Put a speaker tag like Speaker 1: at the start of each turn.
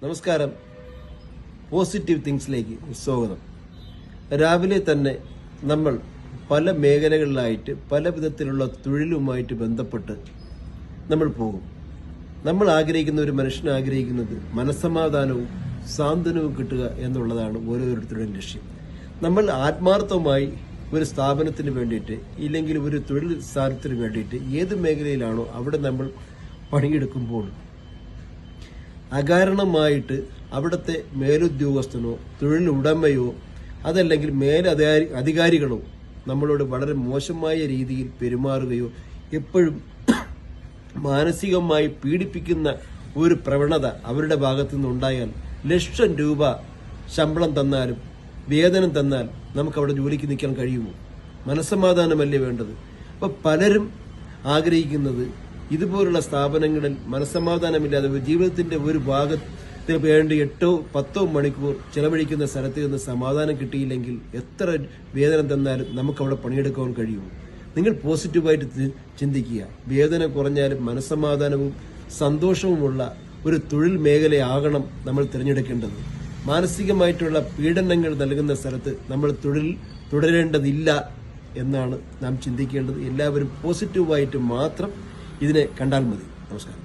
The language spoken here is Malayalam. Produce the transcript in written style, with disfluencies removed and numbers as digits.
Speaker 1: നമസ്കാരം. പോസിറ്റീവ് തിങ്സിലേക്ക് സ്വാഗതം. രാവിലെ തന്നെ നമ്മൾ പല മേഖലകളിലായിട്ട് പല വിധത്തിലുള്ള തൊഴിലുമായിട്ട് ബന്ധപ്പെട്ട് നമ്മൾ പോകും. നമ്മൾ ആഗ്രഹിക്കുന്ന, ഒരു മനുഷ്യൻ ആഗ്രഹിക്കുന്നത് മനസ്സമാധാനവും സാന്ത്വനവും കിട്ടുക എന്നുള്ളതാണ് ഓരോരുത്തരുടെയും ലക്ഷ്യം. നമ്മൾ ആത്മാർത്ഥമായി ഒരു സ്ഥാപനത്തിന് വേണ്ടിയിട്ട്, ഇല്ലെങ്കിൽ ഒരു തൊഴിൽ സ്ഥാനത്തിന് വേണ്ടിയിട്ട് ഏത് മേഖലയിലാണോ അവിടെ നമ്മൾ പണിയെടുക്കുമ്പോൾ അകാരണമായിട്ട് അവിടുത്തെ മേലുദ്യോഗസ്ഥനോ തൊഴിലുടമയോ അതല്ലെങ്കിൽ അധികാരികളോ നമ്മളോട് വളരെ മോശമായ രീതിയിൽ പെരുമാറുകയോ എപ്പോഴും മാനസികമായി പീഡിപ്പിക്കുന്ന ഒരു പ്രവണത അവരുടെ ഭാഗത്തു നിന്നുണ്ടായാൽ ലക്ഷം രൂപ ശമ്പളം തന്നാലും വേതനം തന്നാൽ നമുക്ക് അവിടെ ജോലിക്ക് നിൽക്കാൻ കഴിയുമോ? മനസ്സമാധാനമല്ലേ വേണ്ടത്? അപ്പൊ പലരും ആഗ്രഹിക്കുന്നത് ഇതുപോലുള്ള സ്ഥാപനങ്ങളിൽ മനസ്സമാധാനമില്ലാതെ ജീവിതത്തിന്റെ ഒരു ഭാഗത്തിന് വേണ്ടി 8-10 മണിക്കൂർ ചെലവഴിക്കുന്ന സ്ഥലത്ത് നിന്ന് സമാധാനം കിട്ടിയില്ലെങ്കിൽ എത്ര വേതനം തന്നാലും നമുക്ക് അവിടെ പണിയെടുക്കാൻ കഴിയുമോ? നിങ്ങൾ പോസിറ്റീവായിട്ട് ചിന്തിക്കുക. വേതനം കുറഞ്ഞാലും മനസ്സമാധാനവും സന്തോഷവുമുള്ള ഒരു തൊഴിൽ മേഖലയാകണം നമ്മൾ തിരഞ്ഞെടുക്കേണ്ടത്. മാനസികമായിട്ടുള്ള പീഡനങ്ങൾ നൽകുന്ന സ്ഥലത്ത് നമ്മൾ തൊഴിൽ തുടരേണ്ടതില്ല എന്നാണ് നാം ചിന്തിക്കേണ്ടത്. എല്ലാവരും പോസിറ്റീവായിട്ട് മാത്രം ഇതിനെ കണ്ടാൽ മതി. നമസ്കാരം.